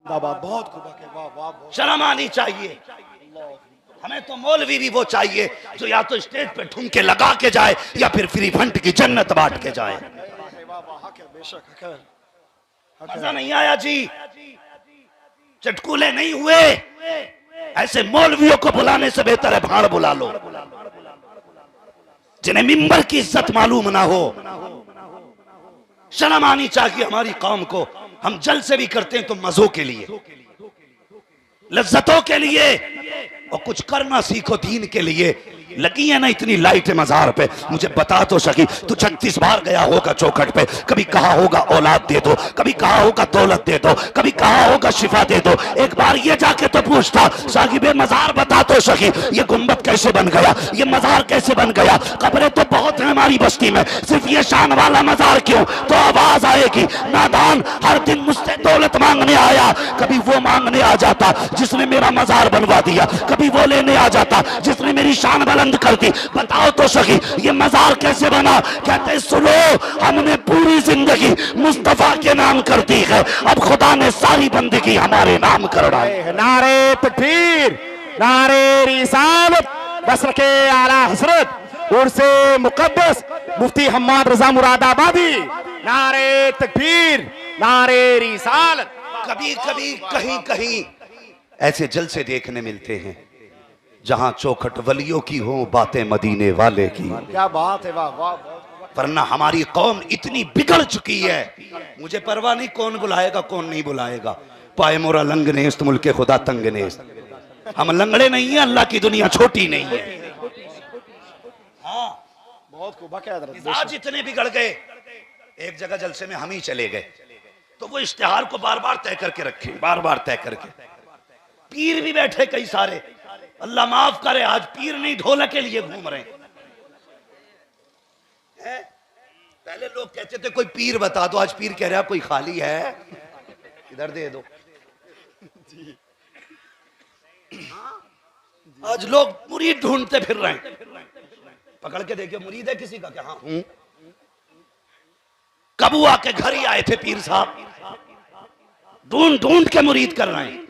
बहुत शर्म आनी चाहिए। हमें तो मौलवी भी वो चाहिए जो या तो स्टेज पे ठुमके लगा के जाए या फिर फ्री फंड की जन्नत बांट के जाए। मजा नहीं आया जी, चटकुले नहीं हुए। ऐसे मौलवियों को बुलाने से बेहतर है भाड़ बुला लो, जिन्हें मिंबर की इज्जत मालूम ना हो। शर्म आनी चाहिए हमारी कौम को। हम जलसे भी करते हैं तो मजों के लिए, लज्जतों के लिए, और कुछ करना सीखो दीन के लिए। लगी है ना इतनी लाइट मजार पे, मुझे बता तो सकी तू 36 बार गया होगा चौखट पे, कभी कहा होगा औलाद दे दो, कभी कहा होगा दौलत दे दो, कभी कहा होगा शिफा दे दो। एक बार ये जाके तो पूछता साहिबे मजार बता तो सकी ये गुंबद कैसे बन गया, ये मजार कैसे बन गया। कब्रें तो बहुत है हमारी बस्ती में, सिर्फ ये शान वाला मजार क्यों? तो आवाज आएगी नादान हर दिन मुझसे दौलत मांगने आया, कभी वो मांगने आ जाता जिसने मेरा मजार बनवा दिया, कभी वो लेने आ जाता जिसने मेरी शान बुलंद कर दी। बताओ तो सही ये मजार कैसे बना? कहते सुनो हमने पूरी जिंदगी मुस्तफा के नाम कर दी है, अब खुदा ने सारी बंदगी हमारे नाम कर डाली। नारे तकबीर, नारे रिसालत, बसर के आला हजरत उर्से मुकद्दस मुफ्ती हम्माद रजा मुरादाबादी। नारे तकबीर, नारे रिसालत। कभी कभी कहीं कहीं ऐसे जलसे देखने मिलते हैं जहां चौखट वलियों की हो बातें मदीने वाले की। क्या बात है, वाह वाह। वरना हमारी कौम इतनी बिगड़ चुकी है, मुझे परवाह नहीं कौन बुलाएगा कौन नहीं बुलाएगा। पाए मोरा लंग नेस्त मुल्के खुदा तंग नेस्त। हम लंगड़े नहीं है, अल्लाह की दुनिया छोटी नहीं है। हाँ बहुत आज इतने बिगड़ गए, एक जगह जलसे में हम ही चले गए तो वो इश्तिहार को बार बार तय करके रखे, बार बार तय करके। पीर भी बैठे कई सारे, अल्लाह माफ करे आज पीर नहीं ढोलक के लिए घूम रहे हैं। पहले लोग कहते थे कोई पीर बता दो, आज पीर कह रहा कोई खाली है इधर दे दो। आज लोग मुरीद ढूंढते फिर रहे हैं, पकड़ के देखिए मुरीद है किसी का क्या? हाँ कबुआ के घर ही आए थे पीर साहब, ढूंढ ढूंढ के मुरीद कर रहे हैं।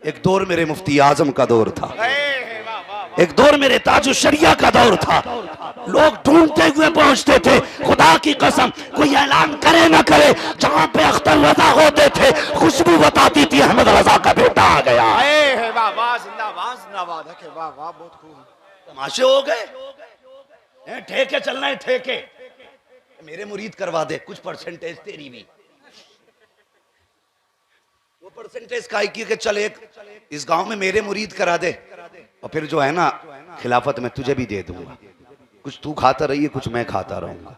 एक दौर मेरे मुफ्ती आजम का दौर था, एक दौर मेरे ताजुश शरिया का दौर था। लोग ढूंढते हुए पहुंचते थे, खुदा की कसम कोई ऐलान करे ना करे, जहां पे अख्तर रजा होते थे खुशबू बताती थी अहमद रजा का बेटा आ गया। तमाशे हो गए, ठेके चल रहे हैं ठेके। मेरे मुरीद करवा दे, कुछ परसेंटेज तेरी भी। वो परसेंटेज का कि चल एक इस गांव में मेरे मुरीद करा दे, और फिर जो है ना खिलाफत में तुझे भी दे दूंगा, कुछ तू खाता रही है कुछ मैं खाता रहूंगा।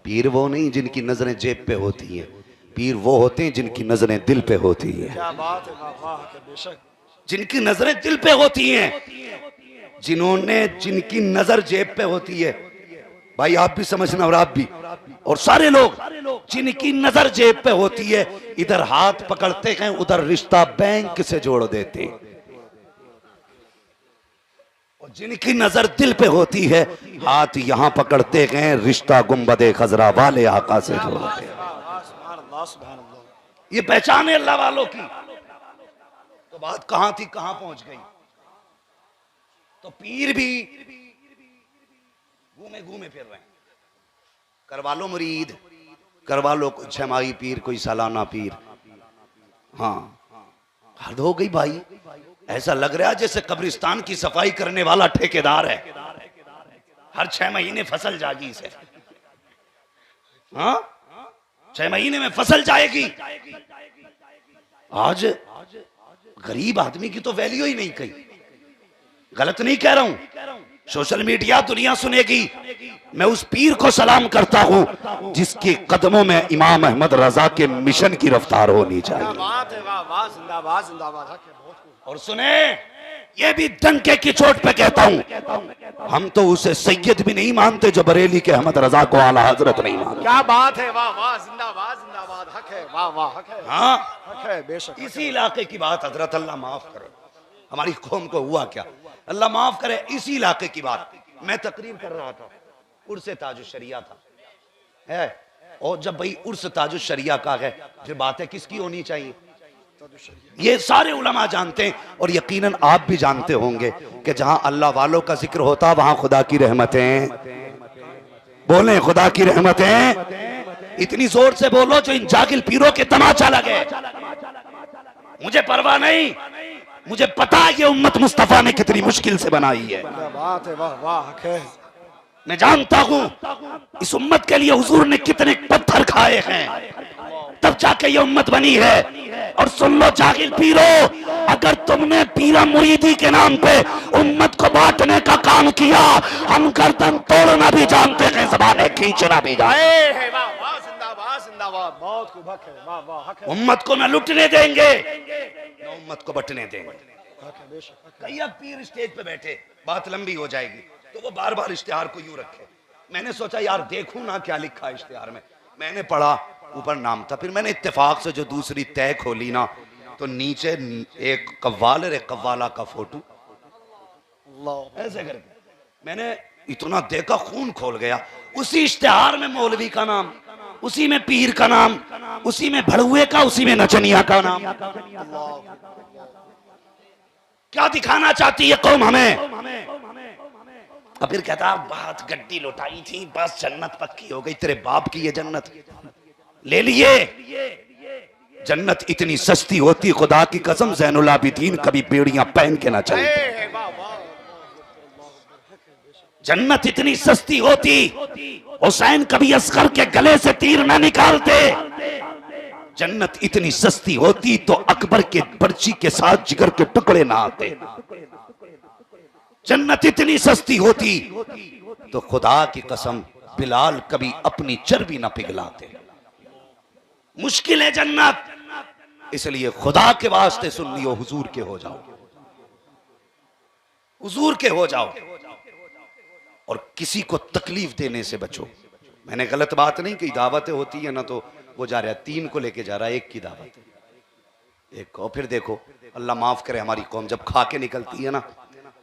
पीर वो नहीं जिनकी नजरें जेब पे होती हैं, पीर वो होते हैं जिनकी नजरें दिल पे होती हैं। क्या बात है, जिनकी नजरें दिल पे होती हैं, जिनकी नजर जेब पे होती है। भाई आप भी समझना और आप भी, और सारे लोग जिनकी नजर जेब पे होती है, इधर हाथ पकड़ते हैं उधर रिश्ता बैंक से जोड़ देते हैं, और जिनकी नजर दिल पे होती है हाथ यहां पकड़ते हैं रिश्ता गुंबदे खजरा वाले आका से जोड़ते हैं। ये पहचान है अल्लाह वालों की। तो बात कहां थी कहां पहुंच गई? तो पीर भी घूमे घूमे फिर रहे हैं। करवा लो मुरीद, करवा लो कोई छमाही पीर, कोई सालाना पीर। हाँ हद हो गई भाई, ऐसा लग रहा है जैसे कब्रिस्तान की सफाई करने वाला ठेकेदार है, हर 6 महीने फसल जागी इसे। हाँ 6 महीने में फसल जाएगी। आज गरीब आदमी की तो वैल्यू ही नहीं कही। गलत नहीं कह रहा हूं, सोशल मीडिया दुनिया सुनेगी। मैं उस पीर को सलाम करता हूं जिसके कदमों में इमाम अहमद रजा के मिशन की रफ्तार होनी चाहिए। और सुने ये भी डंके की चोट पे कहता हूं, हम तो उसे सैयद भी नहीं मानते जो बरेली के अहमद रजा को आला हजरत नहीं मानते। क्या बात है, वाह वाह, जिंदाबाद जिंदाबाद, हक है, वाह वाह, हक है। हाँ हक है, बेशक। इसी इलाके की बात हजरत, अल्लाह माफ करो हमारी कौम को हुआ क्या, अल्लाह माफ करे। इसी इलाके की बात मैं तकरीर कर रहा था, उर्स ताजुश शरिया था है, और जब भाई उर्स ताजुश शरिया का है फिर बातें किसकी होनी चाहिए? ये सारे उलमा जानते हैं और यकीनन आप भी जानते होंगे कि जहां अल्लाह वालों का जिक्र होता वहां खुदा की रहमतें, बोले खुदा की रहमतें। इतनी जोर से बोलो जो इन जागिल पीरों के तमाचा लगे। मुझे परवाह नहीं, मुझे पता है ये उम्मत मुस्तफा ने कितनी मुश्किल से बनाई है। बात है, वाह वाह। मैं जानता हूं इस उम्मत के लिए हुजूर ने कितने पत्थर खाए हैं, तब जाके ये उम्मत बनी है। और सुन लो जागिल पीरो, अगर तुमने पीरा मुरीदी के नाम पे उम्मत को बांटने का काम किया, हम गर्दन तोड़ना भी जानते हैं, ज़बानें खींचना भी जानते हैं। बहुत खूब हक है, वाह वाह हक है। उम्मत को न लुटने देंगे न उम्मत को बटने देंगे। कई अब पीर स्टेज पे बैठे, बात लंबी हो जाएगी तो वो बार बार इश्तिहार को यूं रखे। मैंने सोचा यार देखूं ना क्या लिखा है इश्तिहार में। मैंने पढ़ा, ऊपर नाम था, फिर मैंने इत्तेफाक से जो दूसरी तय खोली ना तो नीचे एक कव्वाल और एक कव्वाला का फोटो ऐसे करके मैंने इतना देखा, खून खोल गया। उसी इश्तिहार में मौलवी का नाम, उसी में पीर का नाम, उसी में भड़ुए का, उसी में नचनिया का नाम। क्या दिखाना चाहती है कौम हमें? और फिर कहता बात गड्डी लुटाई थी, बस जन्नत पक्की हो गई। तेरे बाप की ये जन्नत ले लिए। जन्नत इतनी सस्ती होती, खुदा की कसम ज़ैनुल आबिदीन कभी बेड़ियां पहन के ना चलते। जन्नत इतनी सस्ती होती, हुसैन कभी अस्कर के गले से तीर न निकालते। जन्नत इतनी सस्ती होती तो अकबर के पर्ची के साथ जिगर के टुकड़े ना आते। जन्नत इतनी सस्ती होती तो खुदा की कसम बिलाल कभी अपनी चर्बी ना पिघलाते। मुश्किल है जन्नत, इसलिए खुदा के वास्ते सुन लियो, हुजूर के हो जाओ, हुजूर के हो जाओ और किसी को तकलीफ देने से बचो। मैंने गलत बात नहीं की, दावतें होती है ना तो वो जा रहा है 3 को लेके जा रहा है, 1 की दावत एक को। फिर देखो अल्लाह माफ करे, हमारी कौम जब खा के निकलती है ना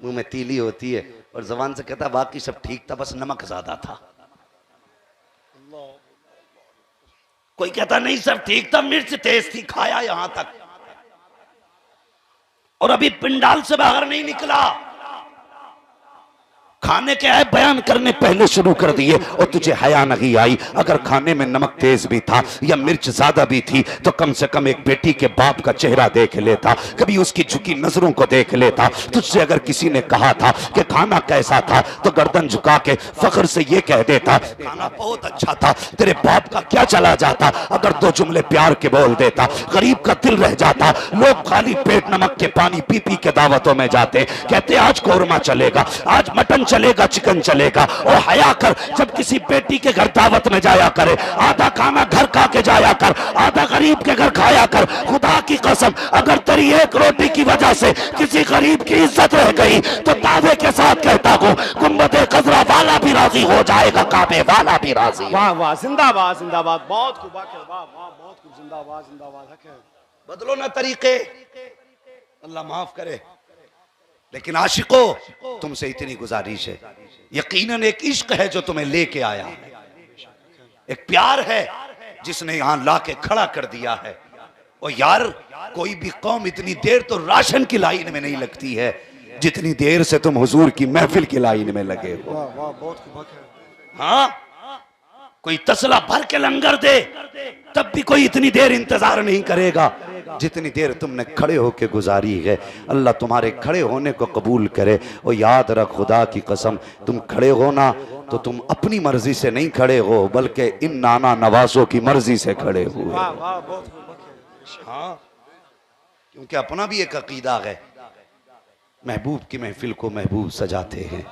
मुंह में तीली होती है और जबान से कहता बाकी सब ठीक था, बस नमक ज्यादा था। कोई कहता नहीं सब ठीक था, मिर्च तेज थी, खाया यहां तक और अभी पिंडाल से बाहर नहीं निकला। खाने के आए बयान करने पहले शुरू कर दिए और तुझे हया नहीं आई। अगर खाने में नमक तेज भी था या मिर्च ज्यादा भी थी तो कम से कम एक बेटी के बाप का चेहरा देख लेता, कभी उसकी झुकी नजरों को देख लेता। तुझसे अगर किसी ने कहा था कि खाना कैसा था तो गर्दन झुका के फख्र से ये कह देता खाना बहुत अच्छा था, तेरे बाप का क्या चला जाता अगर 2 जुमले प्यार के बोल देता। गरीब का दिल रह जाता। लोग खाली पेट नमक के पानी पी पी के दावतों में जाते, कहते आज कौरमा चलेगा, आज मटन चलेगा, चिकन चलेगा। और हया कर, जब किसी बेटी के घर दावत में जाया करे, आधा खाना घर खा के जाया कर, आधा गरीब के घर खाया कर। खुदा की कसम अगर तेरी एक रोटी की वजह से किसी गरीब की इज्जत रह गई तो दावे के साथ कहता हूं गुंबदे खजरा वाला भी राजी हो जाएगा, काबे वाला भी राजी। वाह वाह, जिंदाबाद जिंदाबाद, बहुत खूब हक है, वाह वाह बहुत खूब, जिंदाबाद जिंदाबाद हक है। बदलो ना तरीके, अल्लाह माफ करे। लेकिन आशिकों तुमसे इतनी गुजारिश है, यकीनन एक इश्क है जो तुम्हें लेके आया, एक प्यार है जिसने यहां लाके खड़ा कर दिया है। और यार कोई भी कौम इतनी देर तो राशन की लाइन में नहीं लगती है जितनी देर से तुम हुजूर की महफिल की लाइन में लगे हो। वाह वाह बहुत खूब हक है। हाँ, कोई तसला भर के लंगर दे तब भी कोई इतनी देर इंतजार नहीं करेगा जितनी देर तुमने खड़े होके गुजारी है। अल्लाह तुम्हारे खड़े होने को कबूल करे। और याद रख खुदा की कसम, तुम खड़े हो ना तो तुम अपनी मर्जी से नहीं खड़े हो बल्कि इन नाना नवाजों की मर्जी से खड़े हुए। वाह वाह बहुत खूब हक है। हाँ, क्योंकि अपना भी एक अकीदा है, महबूब की महफिल को महबूब सजाते हैं,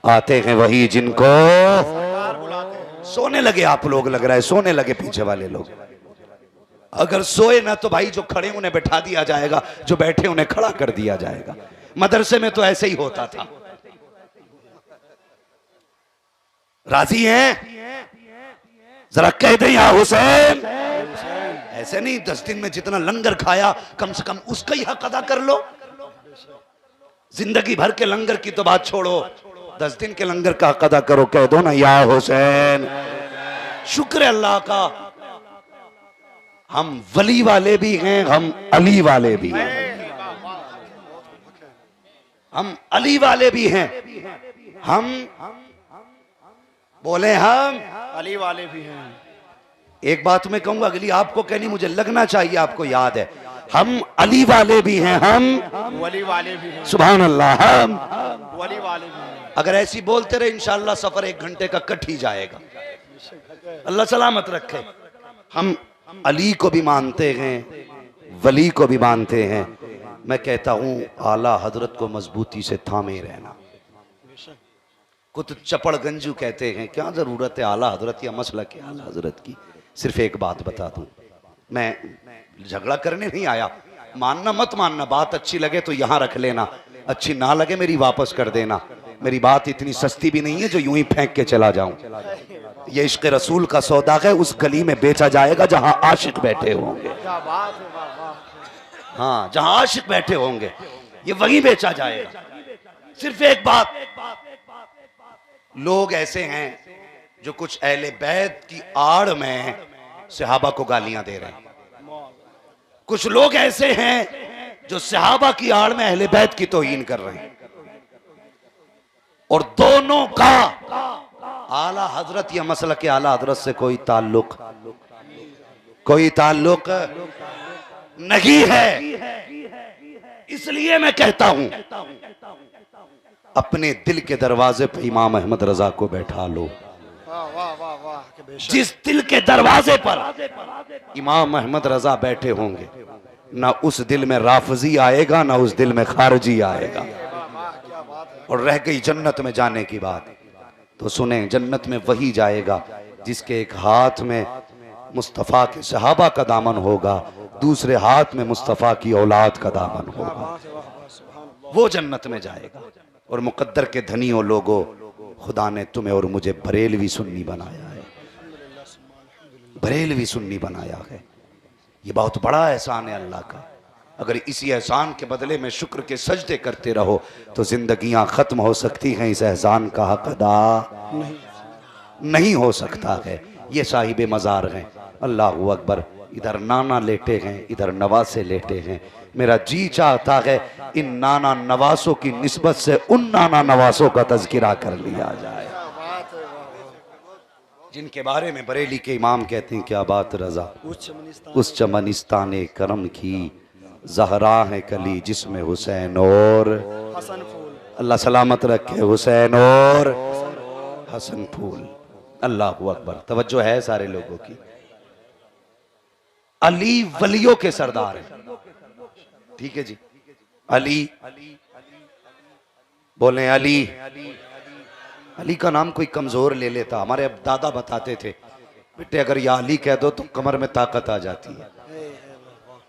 आते हैं वही जिनको सोने लगे। आप लोग लग रहा है सोने लगे, पीछे वाले लोग। अगर सोए ना तो भाई जो खड़े उन्हें बैठा दिया जाएगा, जो बैठे उन्हें खड़ा कर दिया जाएगा। मदरसे में तो ऐसे ही होता था। राजी हैं? जरा कह दे या हुसैन। ऐसे नहीं, 10 दिन में जितना लंगर खाया कम से कम उसका ही हक अदा कर लो। जिंदगी भर के लंगर की तो बात छोड़ो, 10 दिन के लंगर का हक अदा करो। कह दो ना या हुसैन। शुक्र है अल्लाह का, हम वली वाले भी हैं, हम अली वाले भी हैं। हम अली वाले भी हैं, हम बोले हम अली वाले भी हैं। एक बात मैं कहूंगा, अगली आपको कहनी मुझे लगना चाहिए आपको याद है। हम अली वाले भी हैं, हम वली वाले भी हैं। सुभान अल्लाह, हम वली वाले भी हैं। अगर ऐसी बोलते रहे इंशाअल्लाह सफर 1 घंटे का कट ही जाएगा। अल्लाह सलामत रखे। हम अली को भी मानते हैं, वली को भी मानते हैं। मैं कहता हूं आला हजरत को मजबूती से थामे रहना। कुछ चपड़गंजू कहते हैं क्या जरूरत है आला हजरत या मसला के आला हजरत की। सिर्फ एक बात बता दूं, मैं झगड़ा करने नहीं आया, मानना मत मानना, बात अच्छी लगे तो यहां रख लेना, अच्छी ना लगे मेरी वापस कर देना। मेरी बात इतनी सस्ती भी नहीं है जो यूं ही फेंक के चला जाऊं। ये इश्क रसूल का सौदा है, उस गली में बेचा जाएगा जहां आशिक बैठे होंगे। क्या बात है, वाह वाह। हाँ, जहां आशिक बैठे होंगे ये वहीं बेचा जाएगा। सिर्फ एक बात, लोग ऐसे हैं जो कुछ अहले बैत की आड़ में सहाबा को गालियां दे रहे हैं। कुछ लोग ऐसे हैं जो सहाबा की आड़ में अहले बैत की तौहीन कर रहे हैं। और दोनों का आला हजरत या मसला के आला हजरत से कोई ताल्लुक नहीं है। इसलिए मैं कहता हूं अपने दिल के दरवाजे पर इमाम अहमद रजा को बैठा लो। वाह वाह वाह वाह, के बेशक। जिस दिल के दरवाजे पर इमाम अहमद रजा बैठे होंगे, ना उस दिल में राफजी आएगा, ना उस दिल में खारजी आएगा। क्या बात है। और रह गई जन्नत में जाने की बात, तो सुने, जन्नत में वही जाएगा जिसके एक हाथ में मुस्तफ़ा के सहाबा का दामन होगा, दूसरे हाथ में मुस्तफ़ा की औलाद का दामन होगा। वो जन्नत में जाएगा। और मुकद्दर के धनियों लोगों, खुदा ने तुम्हें और मुझे बरेलवी सुन्नी बनाया है, बरेलवी सुन्नी बनाया है। ये बहुत बड़ा एहसान है अल्लाह का। अगर इसी एहसान के बदले में शुक्र के सजदे करते रहो तो जिंदगियां खत्म हो सकती हैं, इस एहसान का हक अदा नहीं हो सकता है। ये साहिब मज़ार हैं, अल्लाहू अकबर। इधर नाना लेटे हैं, इधर नवासे लेटे हैं। मेरा जी चाहता है इन नाना नवासों की निस्बत से उन नाना नवासों का तज़किरा कर लिया जाए जिनके बारे में बरेली के इमाम कहते हैं, क्या बात रजा, उस चमनिस्ताने करम की ज़हरा है कली जिसमें हुसैन और हसन फूल। अल्लाह सलामत रखे, हुसैन और हसन फूल। अल्लाहू अकबर। तवज्जो है सारे लोगों की। अली वलियों के सरदार हैं, ठीक है जी। अली बोले अली, अली का नाम कोई कमजोर ले लेता। हमारे अब दादा बताते थे, बेटे अगर या अली कह दो तो कमर में ताकत आ जाती है।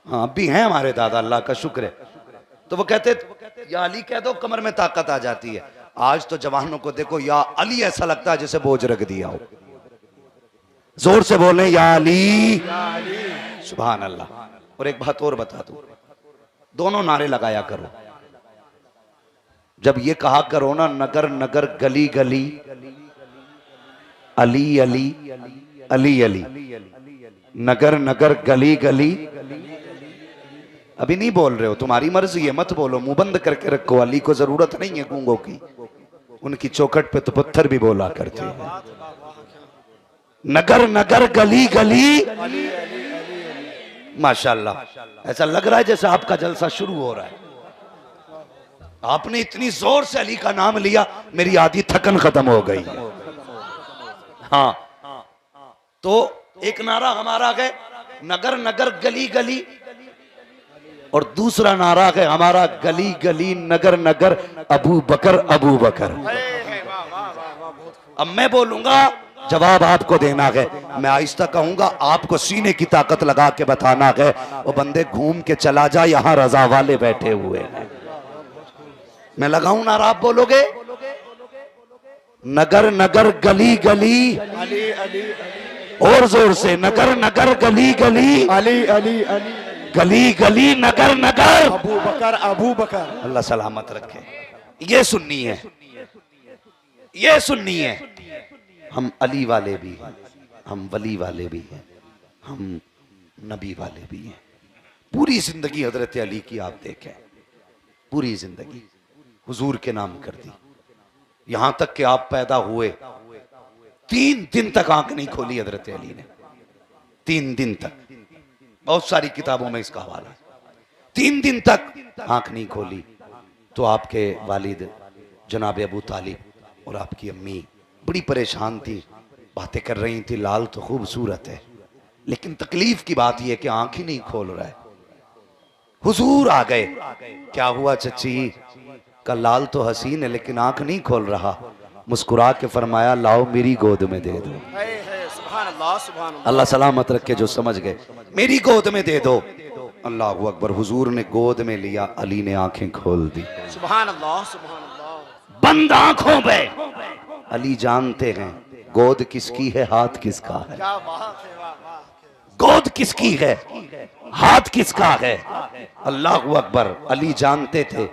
हाँ, अब भी हैं हमारे दादा, अल्लाह का शुक्र है। तो वो कहते या अली कह दो कमर में ताकत आ जाती है। आज तो जवानों को देखो, या अली ऐसा लगता है जैसे बोझ रख दिया हो। जोर से बोले या अली, सुभान अल्लाह। और एक बात और बता दूं, दोनों नारे लगाया करो। जब ये कहा करो ना, नगर नगर गली गली अली अली अली अली, नगर नगर गली गली। अभी नहीं बोल रहे हो, तुम्हारी मर्जी है, मत बोलो, मुंह बंद करके रखो। अली को जरूरत नहीं है गूंगों की, उनकी चौखट पे तो पत्थर भी बोला करते हैं। नगर नगर गली गली, माशाल्लाह। ऐसा लग रहा है जैसे आपका जलसा शुरू हो रहा है। आपने इतनी जोर से अली का नाम लिया, मेरी आधी थकन खत्म हो गई है। हाँ, तो एक नारा हमारा है नगर नगर गली गली, और दूसरा नारा है हमारा गली गली नगर नगर अबू बकर अबू बकर। अब मैं बोलूंगा, जवाब आपको देना है। मैं आहिस्ता कहूंगा, आपको सीने की ताकत लगा के बताना है। वो बंदे घूम के चला जा, यहाँ रजा वाले बैठे हुए हैं। मैं लगाऊं नारा, आप बोलोगे नगर नगर गली गली, अली अली और जोर से नगर नगर गली गली, अली अली अली, गली गली नगर नगर अबू बकर अबू बकर। अल्लाह सलामत रखे। ये सुन्नी है, ये सुन्नी है। हम अली वाले भी हैं, हम वली वाले भी हैं, हम नबी वाले भी हैं। पूरी जिंदगी हजरत अली की आप देखें, पूरी जिंदगी हुजूर के नाम कर दी। यहां तक कि आप पैदा हुए 3 दिन तक आंख नहीं खोली हजरत अली ने, 3 दिन तक। बहुत सारी किताबों में इसका हवाला है। 3 दिन तक आंख नहीं खोली तो आपके वालिद जनाब अबू तालिब और आपकी अम्मी बड़ी परेशान थी, बातें कर रही थी, लाल तो खूबसूरत है, लेकिन तकलीफ की बात यह कि आंख ही नहीं खोल रहा है। हुजूर आ गए, क्या हुआ चची? का लाल तो हसीन है लेकिन आंख नहीं खोल रहा। मुस्कुरा के फरमाया लाओ मेरी गोद में दे दो। अल्लाह सलामत रखे जो समझ गए, मेरी गोद में दे दो। अल्लाह अकबर। हुजूर ने गोद में लिया, अली ने आंखें खोल दी। सुभान अल्लाह, सुभान अल्लाह। बंद आंखों पे अली जानते हैं गोद किसकी है, हाथ किसका है। क्या बात है, वाह वाह। गोद किसकी है, हाथ किसका है। अल्लाह अकबर। अली जानते थे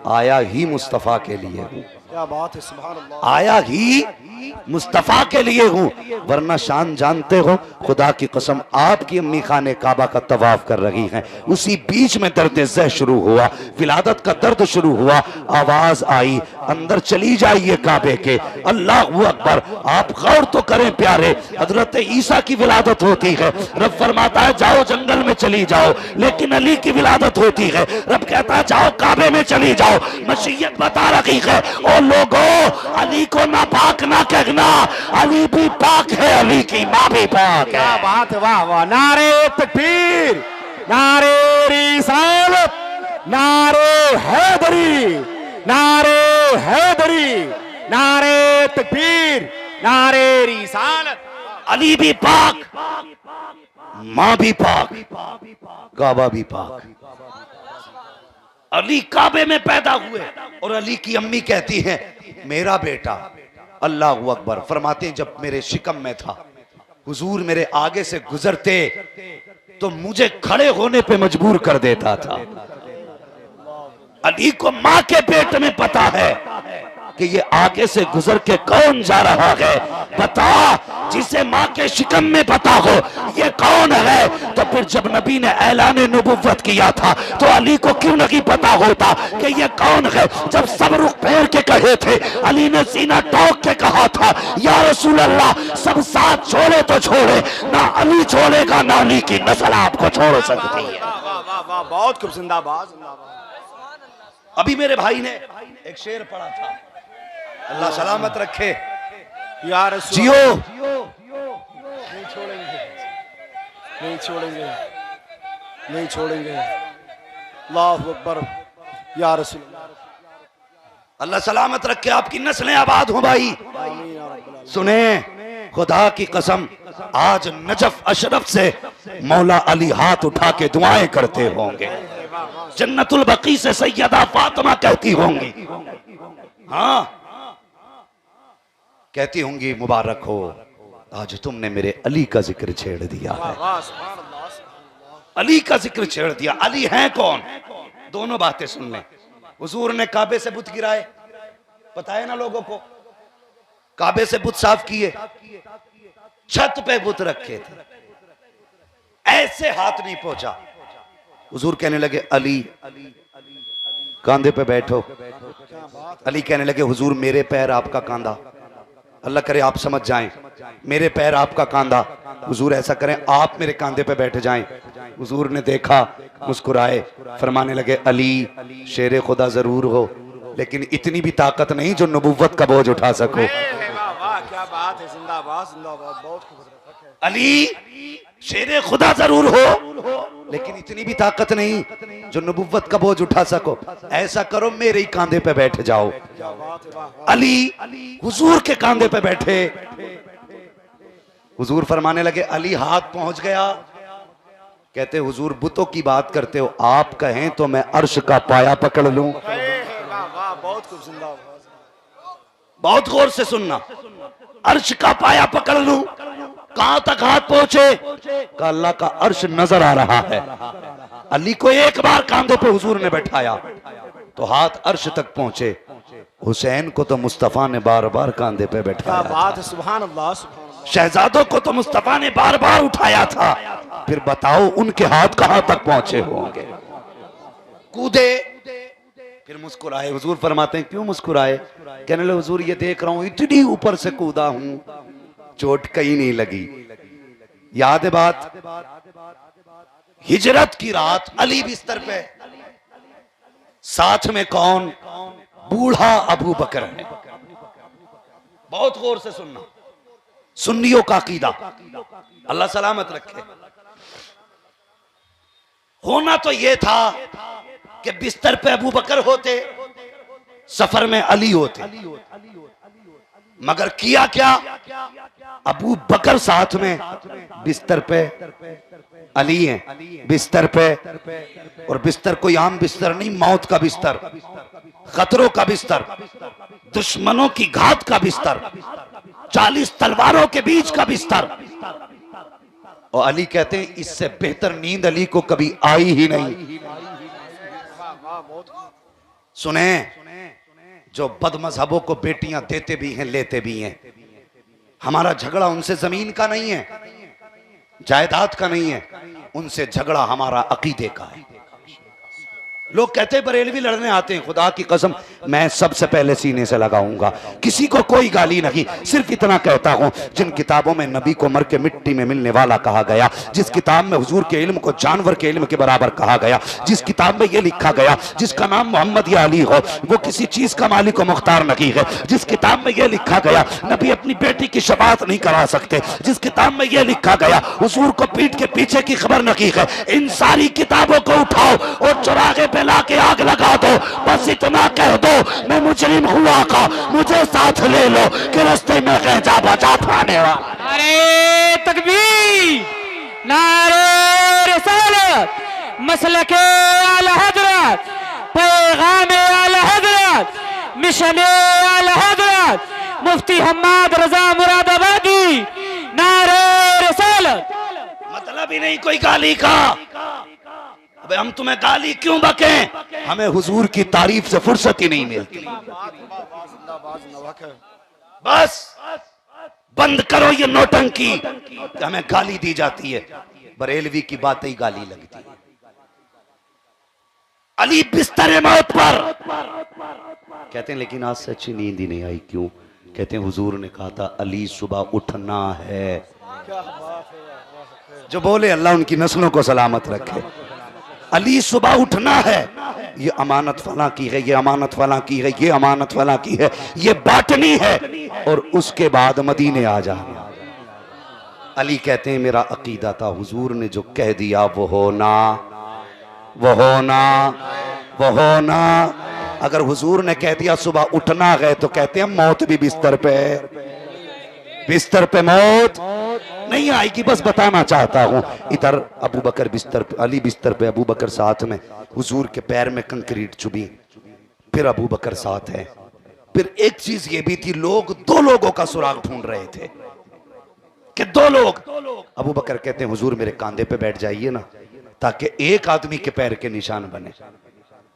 आया ही मुस्तफा के लिए हूं, क्या बात है, सुभान अल्लाह। आया ही मुस्तफा के लिए हूं, वरना शान जानते हो खुदा की कसम आपकी अम्मी खाने काबा का तवाफ कर रही हैं, उसी बीच में दर्द ज़ह शुरू हुआ, विलादत का दर्द शुरू हुआ, आवाज आई अंदर चली जाइए काबे के। अल्लाह अकबर। आप गौर तो करें प्यारे, हजरत ईसा की विलादत होती है, रब फरमाता है जाओ जंगल में चली जाओ, लेकिन अली की विलादत होती है, रब कहता है जाओ काबे में चली जाओ। मशीयत बता रही है ओ लोगों, अली को ना पाक ना कहना, अली भी पाक है, अली की माँ भी पाक है। क्या बात है, वाह वाह। नारे तकबीर, नारे रिसालत, नारे हैदरी, नारे हैदरी, नारे तकबीर, नारे रिसालत। अली भी पाक, माँ भी पाक, काबा भी पाक। अली काबे में पैदा हुए और अली की अम्मी कहती हैं मेरा बेटा। अल्लाह अकबर। फरमाते हैं जब मेरे शिकम में था हुजूर मेरे आगे से गुजरते तो मुझे खड़े होने पे मजबूर कर देता था। अली को माँ के पेट में पता है कि ये आगे से गुजर के कौन जा रहा है। बता, जिसे माँ के शिकम में पता हो ये कौन है, तो फिर जब नबी ने ऐलान नबुव्वत किया था तो अली को क्यों नहीं पता होता कि ये कौन है। जब सब रुख फेर के कहे थे, अली ने सीना ठोक के कहा था या रसूल अल्लाह, सब साथ छोड़े तो छोड़े, ना अली छोड़ेगा ना अली की नस्ल आपको छोड़ सकती है। बहुत खूब, जिंदाबाद जिंदाबाद। अभी मेरे भाई ने एक शेर पढ़ा था, अल्लाह सलामत रखे। या रसूल जियो, नहीं छोड़ेंगे, नहीं छोड़ेंगे, नहीं छोड़ेंगे। अल्लाहु अकबर। या रसूल अल्लाह सलामत रखे, आपकी नस्लें आबाद हो भाई। सुने खुदा की कसम, आज नजफ अशरफ से मौला अली हाथ उठा के दुआएं करते होंगे, जन्नतुल बकी से सैयदा फातिमा कहती होंगी, हाँ कहती होंगी मुबारक हो आज तुमने मेरे अली का जिक्र छेड़ दिया है, अली का जिक्र छेड़ दिया। अली हैं कौन? दोनों बातें सुन लें। हुजूर ने काबे से बुत गिराए, पता है ना लोगों को, काबे से बुत साफ किए, छत पे बुत रखे थे, ऐसे हाथ नहीं पहुंचा। हुजूर कहने लगे अली कांधे पे बैठो। अली कहने लगे हुजूर मेरे पैर आपका कांधा, अल्लाह करे आप समझ जाएं, मेरे पैर आपका कांधा। हुजूर ऐसा करें आप मेरे कांधे पे बैठ जाएं। हुजूर ने देखा, मुस्कुराए, फरमाने लगे अली शेर खुदा जरूर हो लेकिन इतनी भी ताकत नहीं जो नबुव्वत का बोझ उठा सको। वाह क्या बात है, जिंदाबाद जिंदाबाद। बहुत खूब। अली शेर खुदा जरूर हो लेकिन इतनी भी ताकत नहीं जो नबुव्वत का बोझ उठा सको। ऐसा करो मेरे ही कांधे पे बैठ जाओ। अली हुजूर के कांधे पे बैठे। हुजूर फरमाने लगे अली हाथ पहुंच गया। कहते हुजूर बुतों की बात करते हो, आप कहें तो मैं अर्श का पाया पकड़ लूं। बहुत खूब, जिंदाबाद। बहुत गौर से सुनना, अर्श का पाया पकड़ लूं। कहां तक हाथ पहुंचे? का अल्लाह का अर्श नजर आ रहा है। अली को एक बार कांधे पे हुजूर ने बैठाया तो हाथ अर्श तक पहुंचे। हुसैन को तो मुस्तफा ने बार बार कांधे पे बैठाया। बात है, सुभान अल्लाह, सुभान अल्लाह। शहजादों को तो मुस्तफा ने बार बार उठाया था, फिर बताओ उनके हाथ कहां तक पहुंचे होंगे। कूदे, फिर मुस्कुराए। हुजूर फरमाते हैं क्यों मुस्कुराए? कहने लगे हुजूर ये देख रहा हूं इतनी ऊपर से कूदा हूं, चोट कहीं नहीं लगी। याद है बात? हिजरत की रात, अली बिस्तर पे, साथ में कौन? बूढ़ा अबू बकर है। बहुत गौर से सुनना, सुन्नियों का अकीदा, अल्लाह सलामत रखे। होना तो यह था कि बिस्तर पे अबू बकर होते, सफर में अली होते, मगर किया क्या? अबू बकर साथ में, बिस्तर पे अली है, बिस्तर पे, और बिस्तर कोई आम बिस्तर नहीं, मौत का बिस्तर, खतरों का बिस्तर, दुश्मनों की घात का बिस्तर, 40 तलवारों के बीच का बिस्तर। और अली कहते हैं इससे बेहतर नींद अली को कभी आई ही नहीं। सुने, जो बदमजहबों को बेटियां देते भी हैं लेते भी हैं, हमारा झगड़ा उनसे जमीन का नहीं है, जायदाद का नहीं है, उनसे झगड़ा हमारा अकीदे का है। लोग कहते हैं बरेलवी लड़ने आते हैं, खुदा की कसम मैं सबसे पहले सीने से लगाऊंगा, किसी को कोई गाली नहीं, सिर्फ इतना कहता हूं जिन किताबों में नबी को मर के मिट्टी में मिलने वाला कहा गया, जिस किताब में हुजूर के इल्म को जानवर के इल्म के बराबर कहा गया, जिस किताब में यह लिखा गया जिसका नाम मोहम्मद या अली हो वो किसी चीज का मालिक व मुख्तार नहीं है, जिस किताब में यह लिखा गया नबी अपनी बेटी की शफाअत नहीं करा सकते, जिस किताब में यह लिखा गया हुजूर को पीठ के पीछे की खबर नहीं है, इन सारी किताबों को उठाओ और चुरागे पे ला के आग लगा दो, बस इतना कह दो मैं मुजरिम हुआ का मुझे साथ ले लो कि रास्ते में गैजा बचा पाने वाला। नारे तकबीर, नारे रिसालत, मसलके आला हजरत, पैगाम आला हजरत, मिशन आला हजरत, मुफ्ती हम्माद रजा मुरादाबादी, नारे रिसालत। मतलब ही नहीं कोई गाली का। अबे हम तुम्हें गाली क्यों बकें? हमें हुजूर की तारीफ से फुर्सत ही नहीं मिलती। बस बंद करो ये नौटंकी, हमें गाली दी जाती है, बरेलवी की बातें ही गाली लगती है। अली बिस्तर मौत पर कहते हैं लेकिन आज से अच्छी नींद ही नहीं आई, क्यों? कहते हैं हुजूर ने कहा था अली सुबह उठना है। जो बोले अल्लाह उनकी नस्लों को सलामत रखे। अली सुबह उठना है, ये अमानत फला की है, ये अमानत फला की है, ये अमानत फला की है, ये बांटनी है, और उसके बाद मदीने आ जाना। अली कहते हैं मेरा अकीदा था हुजूर ने जो कह दिया वो होना, वो होना, वो होना। अगर हुजूर ने कह दिया सुबह उठना है तो कहते हैं मौत भी बिस्तर पे, बिस्तर पे मौत नहीं आएगी। बस बताना चाहता हूं, इधर अबू बकर बिस्तर पे, अली बिस्तर पे, अबू बकर साथ में, हुजूर के पैर में कंक्रीट चुभी, फिर अबू बकर साथ है। फिर एक चीज ये भी थी, लोग दो लोगों का सुराग ढूंढ रहे थे कि दो लोग। अबू बकर कहते हैं हुजूर मेरे कांधे पे बैठ जाइए ना, ताकि एक आदमी के पैर के निशान बने।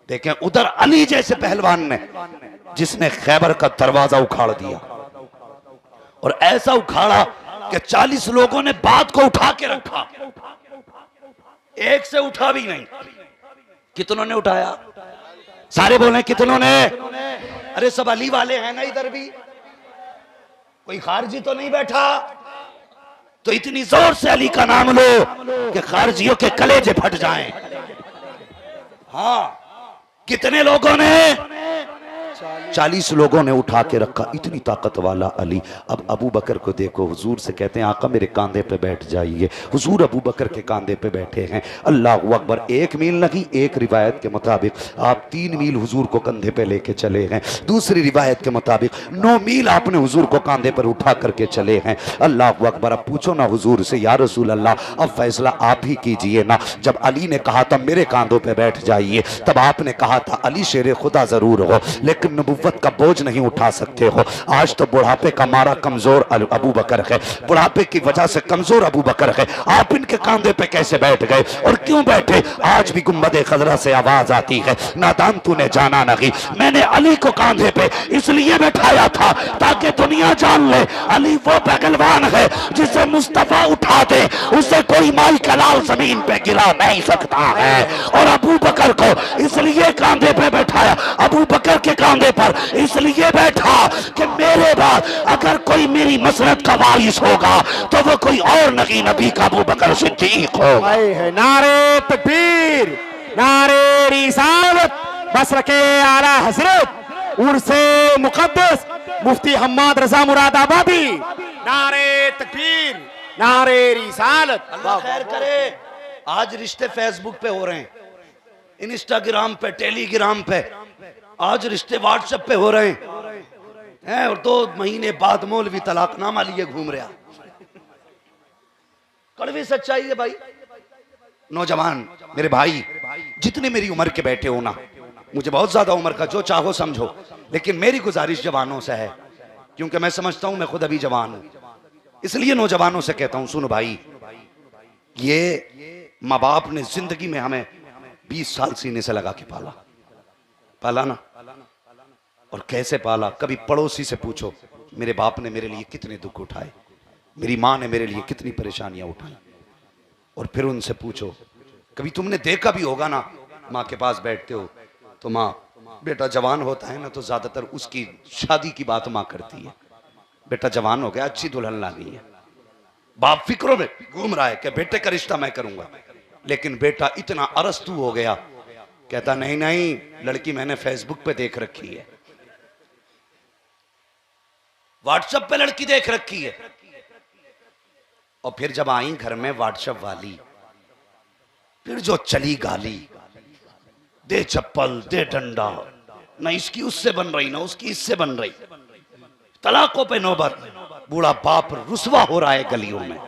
देखें उधर अली जैसे पहलवान ने, जिसने खैबर का दरवाजा उखाड़ दिया, और ऐसा उखाड़ा कि 40 लोगों ने बात को उठा के रखा, एक से उठा भी नहीं। कितनों ने उठाया? सारे बोले कितनों ने? अरे सब अली वाले हैं ना इधर भी, कोई खारजी तो नहीं बैठा? तो इतनी जोर से अली का नाम लो कि खारजियों के कलेजे फट जाएं। हाँ, कितने लोगों ने? 40 लोगों ने उठा के रखा, इतनी ताकत वाला अली। अब अबू बकर को देखो, हुजूर से कहते हैं आका मेरे कांधे पे बैठ जाइए। हुजूर अबू बकर के कांधे पे बैठे हैं। अल्लाह अकबर। 1 मील नहीं, एक रिवायत के मुताबिक आप 3 मील हुजूर को कंधे पे लेके चले हैं, दूसरी रिवायत के मुताबिक 9 मील आपने हुजूर को कांधे पर उठा करके चले हैं। अल्लाह अकबर। अब पूछो ना हुजूर से, या रसूल अल्लाह अब फैसला आप ही कीजिए ना। जब अली ने कहा था मेरे कांधों पे बैठ जाइए, तब आपने कहा था अली शेर खुदा जरूर हो, लेकिन लेकिन नबुव्वत का बोझ नहीं उठा सकते हो। आज तो बुढ़ापे का मारा कमजोर अबू बकर है, बुढ़ापे की वजह से कमजोर अबू बकर है। आप इनके कांधे पे कैसे बैठ गए और क्यों बैठे? आज भी गुंबदे खजरा से आवाज आती है, नादान तूने जाना नहीं। मैंने अली को कांधे पे इसलिए बैठाया था ताकि दुनिया जान ले अली वो पहलवान है जिसे मुस्तफा उठा दे, उसे कोई माई का लाल जमीन पे गिरा नहीं सकता है। और अबू बकर को इसलिए कांधे पे बैठाया, अबू बकर के कांधे पर इसलिए बैठा कि मेरे बाद अगर कोई मेरी मसरत का वारिस होगा तो वो कोई और नहीं, नबी का अबू बकर सिद्दीक होगा। नारे तकबीर, नारे रिसालत, मसलके आला हजरत उर्से मुकद्दस मुफ्ती हम्माद रजा मुरादाबादी। नारे तकबीर, नारे रिसालत। अल्लाह खैर करे। आज रिश्ते फेसबुक पे हो रहे हैं, इंस्टाग्राम पे, टेलीग्राम पे, आज रिश्ते व्हाट्सएप पे हो रहे हैं और 2 महीने बाद मौलवी तलाकनामा लिए घूम रहा। कड़वी सच्चाई है भाई। नौजवान मेरे भाई जितने मेरी उम्र के बैठे हो ना, मुझे बहुत ज्यादा उम्र का जो चाहो समझो, लेकिन मेरी गुजारिश जवानों से है, क्योंकि मैं समझता हूं मैं खुद अभी जवान हूं, इसलिए नौजवानों से कहता हूं सुनो भाई, ये माँ बाप ने जिंदगी में हमें 20 साल सीने से लगा के पाला ना, और कैसे पाला? कभी पड़ोसी से पूछो मेरे बाप ने मेरे लिए कितने दुख उठाए, मेरी माँ ने मेरे लिए कितनी परेशानियां उठाई, और फिर उनसे पूछो, कभी तुमने देखा भी होगा ना, माँ के पास बैठते हो तो माँ, बेटा जवान होता है ना तो ज्यादातर उसकी शादी की बात माँ करती है, बेटा जवान हो गया अच्छी दुल्हन लानी है। बाप फिक्रों में घूम रहा है कि बेटे का रिश्ता मैं करूंगा, लेकिन बेटा इतना अरस्तू हो गया, कहता नहीं नहीं लड़की मैंने फेसबुक पे देख रखी है, व्हाट्सएप पे लड़की देख रखी है। और फिर जब आई घर में व्हाट्सएप वाली, फिर जो चली गाली, दे चप्पल दे डंडा, ना इसकी उससे बन रही ना उसकी इससे बन रही, तलाकों पे नौबत, बूढ़ा बाप रुसवा हो रहा है गलियों में,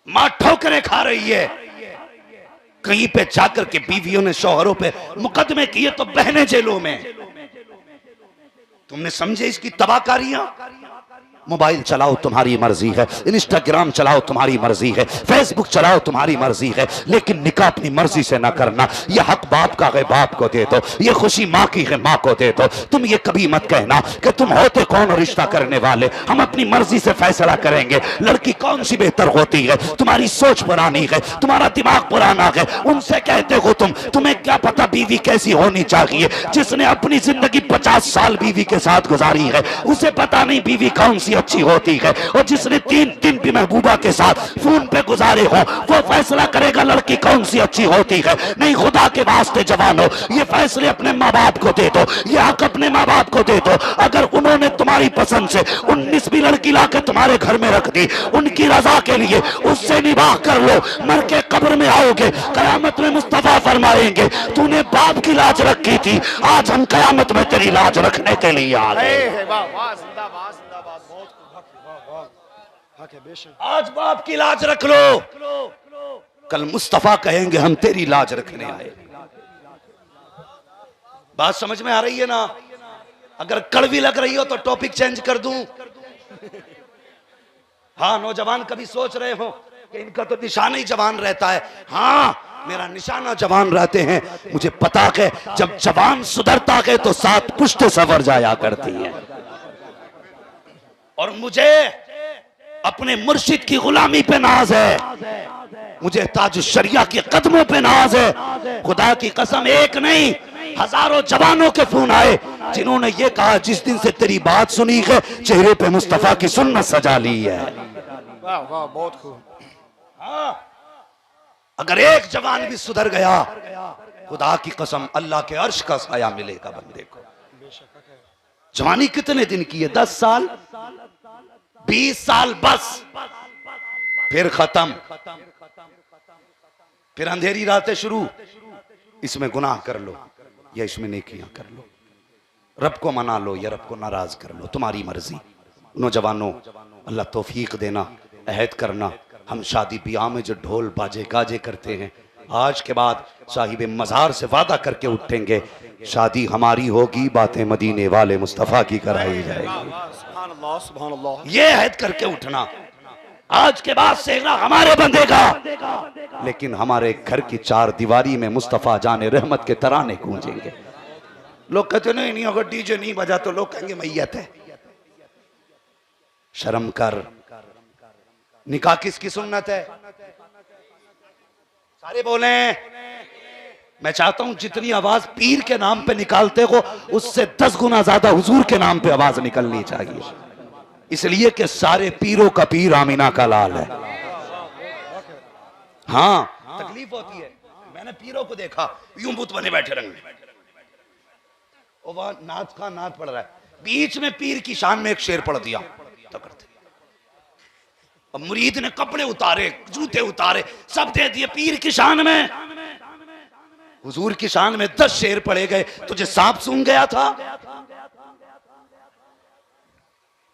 मां ठोकरें खा रही है, कहीं पे जाकर के बीवियों ने शौहरों पे मुकदमे किए तो बहनें जेलों में। तुमने समझे इसकी तबाहकारियां? मोबाइल चलाओ तुम्हारी मर्जी है, इंस्टाग्राम चलाओ तुम्हारी मर्जी है, फेसबुक चलाओ तुम्हारी मर्जी है, लेकिन निकाह अपनी मर्जी से ना करना। ये हक बाप का है बाप को दे दो, ये खुशी माँ की है माँ को दे दो। तुम ये कभी मत कहना कि तुम होते कौन रिश्ता करने वाले, हम अपनी मर्जी से फैसला करेंगे लड़की कौन सी बेहतर होती है। तुम्हारी सोच पुरानी है, तुम्हारा दिमाग पुराना है, उनसे कहते हो तुम्हें क्या पता बीवी कैसी होनी चाहिए। जिसने अपनी जिंदगी 50 साल बीवी के साथ गुजारी है उसे पता नहीं बीवी कौन सी अच्छी होती है, और जिसने 3 दिन भी महबूबा के साथ फोन पे गुजारे हो वो फैसला करेगा लड़की कौन सी अच्छी होती है। नहीं, खुदा के वास्ते जवानों, ये फैसले अपने माँ बाप को दे दो, ये हक अपने माँ बाप को दे दो। अगर उन्होंने तुम्हारी पसंद से 19वीं लड़की लाके तुम्हारे घर में रख दी उनकी रजा के लिए, उससे निबाह कर लो, मर के कब्र में आओगे, कयामत में मुस्तफा फरमाएंगे तूने बाप की लाज रखी थी, आज हम कयामत में तेरी लाज रखने के लिए आ गए। आज बाप की लाज रख लो, कल मुस्तफा कहेंगे हम तेरी लाज रखने आए। बात समझ में आ रही है ना? अगर कड़वी लग रही हो तो टॉपिक चेंज कर दूं। हाँ, नौजवान कभी सोच रहे हो कि इनका तो निशाना ही जवान रहता है। हाँ, मेरा निशाना जवान रहते हैं। मुझे पता है जब जवान सुधरता है तो 7 पुश्तें सवर जाया करती है, और मुझे अपने मुर्शिद की गुलामी पे नाज है, मुझे ताज शरिया के कदमों पे नाज है। खुदा की कसम, एक नहीं हजारों जवानों के फोन आए जिन्होंने ये कहा जिस दिन से तेरी बात सुनी है चेहरे पे मुस्तफा की सुन्नत सजा ली है। वाह वाह, बहुत खूब। अगर एक जवान भी सुधर गया, खुदा की कसम अल्लाह के अर्श का साया मिलेगा बंदे को। जवानी कितने दिन की है? 10 साल 20 साल बस, फिर खत्म, फिर अंधेरी रातें शुरू। इसमें गुनाह कर लो या इसमें नेकियां कर लो, रब को मना लो या रब को नाराज कर लो, तुम्हारी मर्जी। नौजवानों, अल्लाह तौफीक देना, अहद करना, हम शादी ब्याह में जो ढोल बाजे गाजे करते हैं आज के बाद साहिब मज़ार से वादा करके उठेंगे, शादी हमारी होगी, बातें मदीने वाले मुस्तफ़ा की कराई जाएगी। सुभान अल्लाह, सुभान अल्लाह। ये अहद करके उठना, आज के बाद सेहरा हमारे बंदे का, लेकिन हमारे घर की चार दीवारी में मुस्तफ़ा जाने रहमत के तराने गूंजेंगे। लोग कहते नहीं अगर डीजे नहीं बजा तो लोग कहेंगे मैयत है। शर्म कर। निकाह किसकी सुन्नत है? सारे बोले। मैं चाहता हूं जितनी आवाज पीर के नाम पे निकालते हो उससे 10 गुना ज्यादा हुजूर के नाम पे आवाज निकलनी चाहिए, इसलिए कि सारे पीरों का पीर आमीना का लाल है। हाँ, तकलीफ होती है। मैंने पीरों को देखा यूं बुत बने बैठे रंग में, और वहां नात का नात पड़ रहा है, बीच में पीर की शान में एक शेर पढ़ दिया तो करते। और मुरीद ने कपड़े उतारे, जूते उतारे, सब दे दिए पीर की शान में। हुजूर की शान में 10 शेर पढ़े गए, तुझे सांप सूंघ गया था?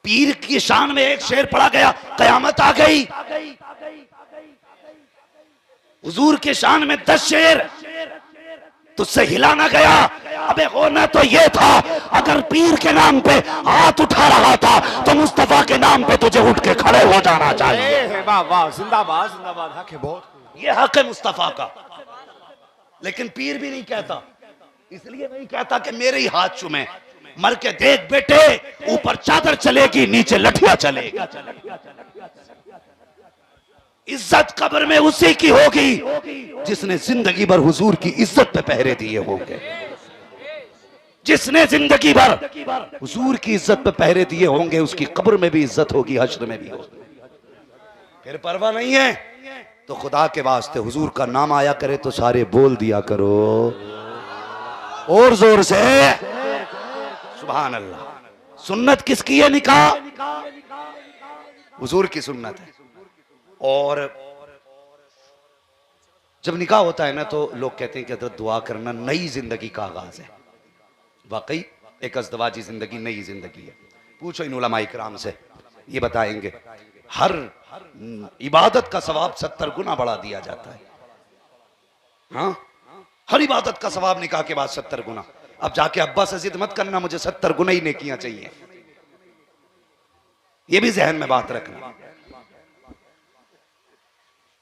पीर की शान में एक शेर पढ़ा गया, कयामत आ गई। हुजूर की शान में 10 शेर, तुझसे हिला ना गया। अबे होना तो ये था, अगर पीर के नाम पे हाथ उठा रहा था तो मुस्तफा के नाम पे तुझे उठ के खड़े हो जाना चाहिए। वाह वाह, जिंदाबाद जिंदाबाद। हक है बहुत, ये हक है मुस्तफा का। लेकिन पीर भी नहीं कहता, इसलिए नहीं कहता कि मेरे ही हाथ चूमे। मर के देख बेटे, ऊपर चादर चलेगी, नीचे लठिया चलेगी। इज्जत कब्र में उसी की होगी जिसने जिंदगी भर हुजूर की इज्जत पे पहरे दिए होंगे। जिसने जिंदगी भर हुजूर की इज्जत पे पहरे दिए होंगे उसकी कब्र में भी इज्जत होगी, हश्र में भी होगी। फिर परवाह नहीं है तो खुदा के वास्ते हुजूर का नाम आया करे तो सारे बोल दिया करो और जोर से सुभान अल्लाह। सुन्नत किसकी है? निकाह हुजूर की सुन्नत है। और जब निकाह होता है ना तो लोग कहते हैं कि हज़रत दुआ करना नई जिंदगी का आगाज है। वाकई एक अज़दवाजी जिंदगी नई जिंदगी है। पूछो इन उलमा इकराम से, ये बताएंगे हर इबादत का सवाब 70 गुना बढ़ा दिया जाता है। हाँ, हर इबादत का सवाब निकाह के बाद 70 गुना। अब जाके अब्बा से जिद मत करना मुझे 70 गुना ही नेकियां चाहिए, ये भी जहन में बात रखना।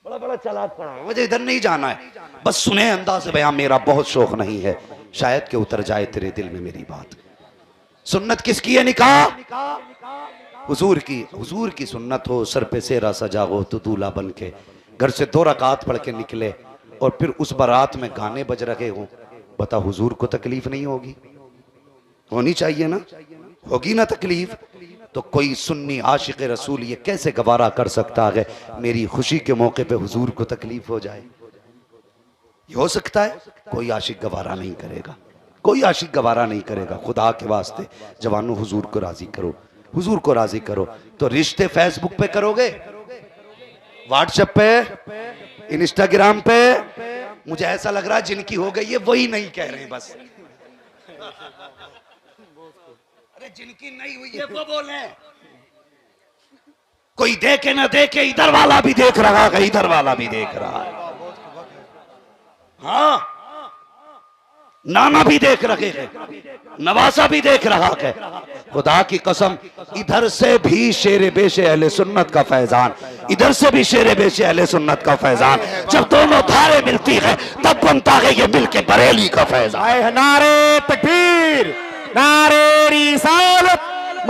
बड़ा बड़ा चालाक पड़ा, मुझे इधर नहीं जाना है, बस सुने अंदाज़ बयां मेरा बहुत शौक नहीं है, शायद के उतर जाए तेरे दिल में मेरी बात। सुन्नत किसकी है? निकाह हुजूर की। हुजूर की सुन्नत हो, सर पे सेहरा सजा हो तो दूल्हा बन के घर से 2 रकात पढ़ के निकले और फिर उस बारात में गाने बज रहे हो, बता हुजूर को तकलीफ नहीं होगी? होनी चाहिए ना, होगी ना तकलीफ। तो कोई सुन्नी आशिक रसूल ये कैसे गवारा कर सकता है मेरी खुशी के मौके पे हुजूर को तकलीफ हो जाए? ये हो सकता है? कोई आशिक गवारा नहीं करेगा, कोई आशिक गवारा नहीं करेगा। खुदा के वास्ते जवानों हुजूर को राजी करो, हुजूर को राजी करो। तो रिश्ते फेसबुक पे करोगे, व्हाट्सएप पे, इंस्टाग्राम पे? मुझे ऐसा लग रहा है जिनकी हो गई है वही नहीं कह रहे हैं बस। अरे जिनकी नहीं हुई है वो बोले। कोई देखे ना देखे, इधर वाला भी देख रहा है, इधर वाला भी देख रहा है। हाँ, नाना भी देख रहे हैं, नवासा भी देख रहा है। खुदा की कसम, इधर से भी शेरे बेशे अहले सुन्नत का फैजान, इधर से भी शेरे बेशे अहले सुन्नत का फैजान। जब दोनों धारे मिलती है तब बनता है ये मिलके बरेली का फैजान। नारे तकबीर, नारे रिसालत,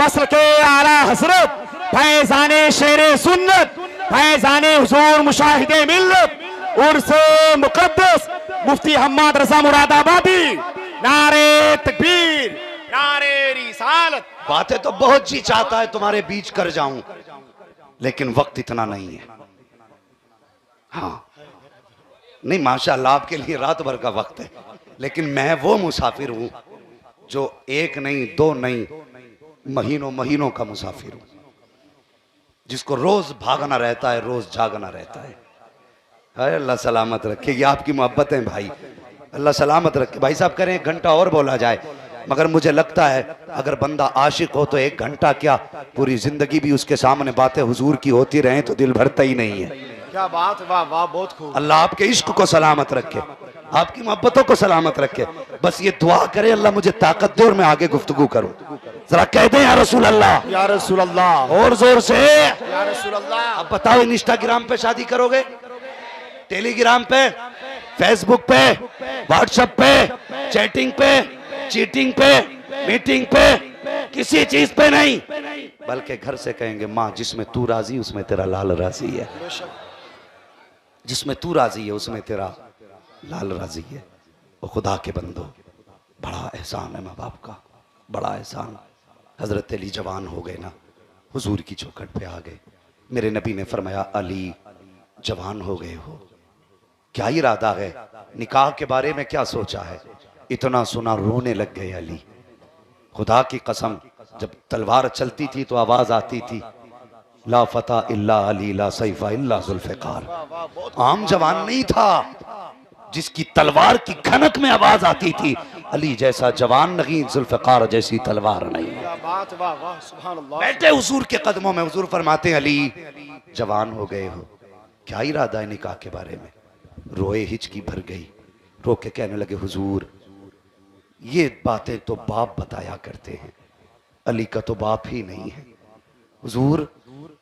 मसलके आला हजरत, फैजाने शेरे सुन्नत, फैजाने हुजूर मुशाहिदे मिल्लत, उर्से मुकद्दस मुफ्ती हम्माद रजा मुरादाबादी। नारे तकबीर, नारे रिसालत। बातें तो बहुत जी चाहता है तुम्हारे बीच कर जाऊं, लेकिन वक्त इतना नहीं है। हाँ नहीं, माशाअल्लाह आपके लिए रात भर का वक्त है, लेकिन मैं वो मुसाफिर हूं जो 1 नहीं 2 नहीं महीनों महीनों का मुसाफिर हूं, जिसको रोज भागना रहता है, रोज जागना रहता है। अल्लाह सलामत रखे, ये आपकी मोहब्बत है भाई, अल्लाह सलामत रखे। भाई साहब करें 1 घंटा और बोला जाए, मगर मुझे लगता है अगर बंदा आशिक हो तो 1 घंटा क्या पूरी जिंदगी भी उसके सामने बातें हुजूर की होती रहें तो दिल भरता ही नहीं है। क्या बात, वाह वाह, बहुत खूब। अल्लाह आपके इश्क को सलामत रखे, आपकी मोहब्बतों को सलामत रखे। बस ये दुआ करे अल्लाह मुझे ताकत दे और मैं आगे गुफ्तगू करूं। जरा कह दे या रसूल अल्लाह, या रसूल अल्लाह, और जोर से। या रसूल अल्लाह। अब बताओ इंस्टाग्राम पे शादी करोगे, टेलीग्राम पे, फेसबुक पे, व्हाट्सएप पे, चैटिंग पे, चीटिंग पे, मीटिंग पे, किसी चीज पे नहीं, बल्कि घर से कहेंगे माँ जिसमें तू राजी उसमें तेरा लाल राजी है, जिसमें तू राजी है उसमें तेरा लाल राजी है। वो खुदा के बंदो, बड़ा एहसान है माँ बाप का, बड़ा एहसान। हजरत अली जवान हो गए ना, हुजूर की चौखट पे आ गए। मेरे नबी ने फरमाया अली जवान हो गए हो, क्या इरादा है, निकाह के बारे में क्या सोचा है? इतना सुना रोने लग गए अली। खुदा की कसम, जब तलवार चलती थी तो आवाज आती थी ला फता इल्ला अली ला सैफा इल्ला जुल्फ़िकार। आम जवान नहीं था, जिसकी तलवार की खनक में आवाज आती थी अली जैसा जवान नहीं, जुल्फ़िकार जैसी तलवार नहीं। क्या बात, वाह वाह, सुभान अल्लाह। बैठे हुजूर के कदमों में, हुजूर फरमाते अली जवान हो गए हो, क्या इरादा है निकाह के बारे में? रोए, हिचकी भर गई, रो के कहने लगे हुजूर ये बातें तो बाप बताया करते हैं, अली का तो बाप ही नहीं है। हुजूर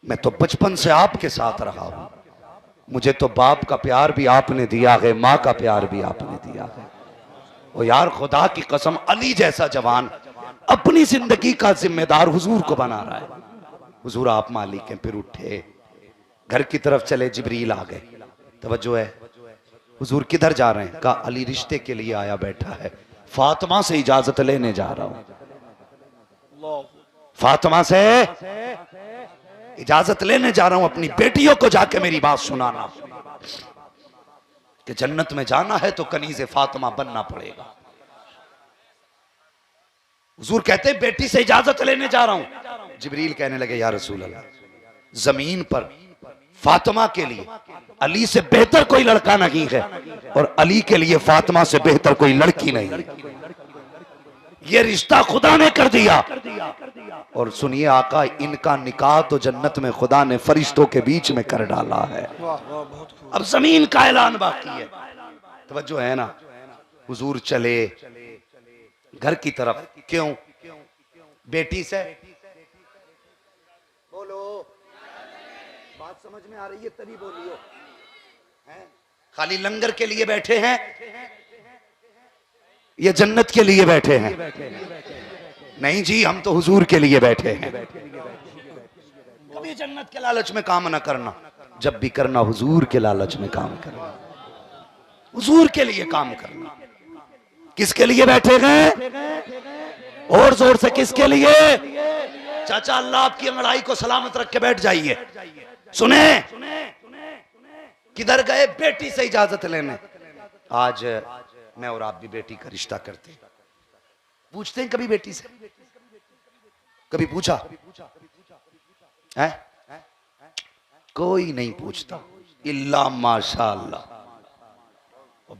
मैं तो बचपन से आपके साथ रहा हूं, मुझे तो बाप का प्यार भी आपने दिया है, माँ का प्यार भी आपने दिया है। ओ यार खुदा की कसम, अली जैसा जवान अपनी जिंदगी का जिम्मेदार हुजूर को बना रहा है। हुजूर आप मालिक हैं। फिर उठे, घर की तरफ चले, जिब्रील आ गए। तवज्जो है, हुजूर किधर जा रहे हैं? कहा अली रिश्ते के लिए आया बैठा है, फातिमा से इजाजत लेने जा रहा हूं, फातिमा से इजाजत लेने जा रहा हूं, अपनी बेटियों को जाके मेरी बात सुनाना कि जन्नत में जाना है तो कनीज़े फातिमा बनना पड़ेगा। हुजूर कहते बेटी से इजाजत लेने जा रहा हूं। जिब्रील कहने लगे या रसूल अल्लाह, जमीन पर फातिमा के लिए अली से बेहतर कोई लड़का नहीं है और अली के लिए फातिमा से बेहतर कोई लड़की नहीं। ये रिश्ता खुदा ने कर दिया। और सुनिए आका, इनका निकाह तो जन्नत में खुदा ने फरिश्तों के बीच में कर डाला है। अब जमीन का ऐलान बाकी है। तवज्जो है ना? हुजूर चले घर की तरफ। क्यों? बेटी से बोलो, बात समझ में आ रही है तभी बोलियो। खाली लंगर के लिए बैठे हैं, ये जन्नत के लिए बैठे हैं? नहीं जी, हम तो हुजूर के लिए बैठे हैं। कभी जन्नत के लालच में काम ना करना, जब भी करना हुजूर के लालच में काम करना, हुजूर के लिए काम करना। किसके लिए बैठे हैं? और जोर से किसके लिए? चाचा अल्लाह आपकी अंगड़ाई को सलामत रख के बैठ जाइए। सुने, किधर गए? बेटी से इजाजत लेने। आज मैं और आप भी बेटी का रिश्ता करते हैं। पूछते हैं कभी बेटी से? कभी पूछा है? कोई नहीं पूछता, इल्ला माशाअल्लाह।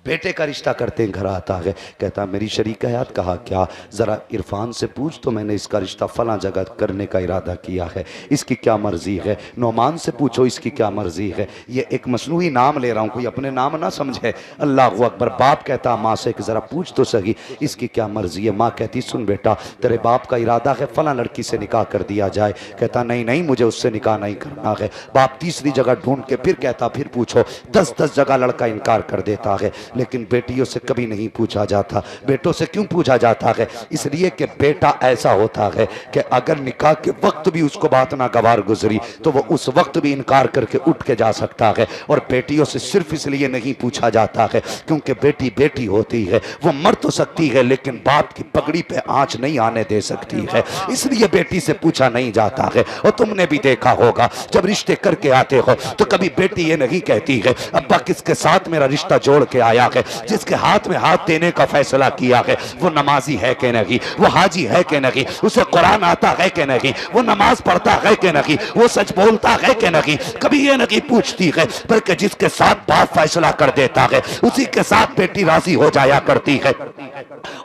बेटे का रिश्ता करते हैं, घर आता है, कहता मेरी शरीक हयात। कहा क्या? जरा इरफान से पूछ तो, मैंने इसका रिश्ता फला जगह करने का इरादा किया है, इसकी क्या मर्जी है? नौमान से पूछो इसकी क्या मर्जी है। ये एक मसनूई नाम ले रहा हूँ, कोई अपने नाम ना समझे। अल्लाह अकबर। बाप कहता माँ से कि जरा पूछ तो सही इसकी क्या मर्जी है। माँ कहती सुन बेटा, तेरे बाप का इरादा है फला लड़की से निकाह कर दिया जाए। कहता नहीं नहीं, मुझे उससे निकाह नहीं करना है। बाप तीसरी जगह ढूंढ के फिर कहता फिर पूछो। 10 जगह लड़का इनकार कर देता है। लेकिन बेटियों से कभी नहीं पूछा जाता। बेटों से क्यों पूछा जाता है? इसलिए कि बेटा ऐसा होता है कि अगर निकाह के वक्त भी उसको बात ना गवार गुजरी तो वो उस वक्त भी इनकार करके उठ के जा सकता है। और बेटियों से सिर्फ इसलिए नहीं पूछा जाता है क्योंकि बेटी बेटी होती है, वो मर तो सकती है लेकिन बाप की पगड़ी पे आंच नहीं आने दे सकती है, इसलिए बेटी से पूछा नहीं जाता है। और तुमने भी देखा होगा जब रिश्ते करके आते हो तो कभी बेटी ये नहीं कहती है अब्बा किसके साथ मेरा रिश्ता जोड़ के आया है। जिसके हाथ में हाथ देने का फैसला किया है वो नमाजी है कि नहीं, वो हाजी है कि नहीं, उसे कुरान आता है कि नहीं, वो नमाज पढ़ता है कि नहीं, वो सच बोलता है कि नहीं, कभी ये नहीं पूछती है। बल्कि जिसके साथ बाप फैसला कर देता है उसी के साथ बेटी राजी हो जाया करती है।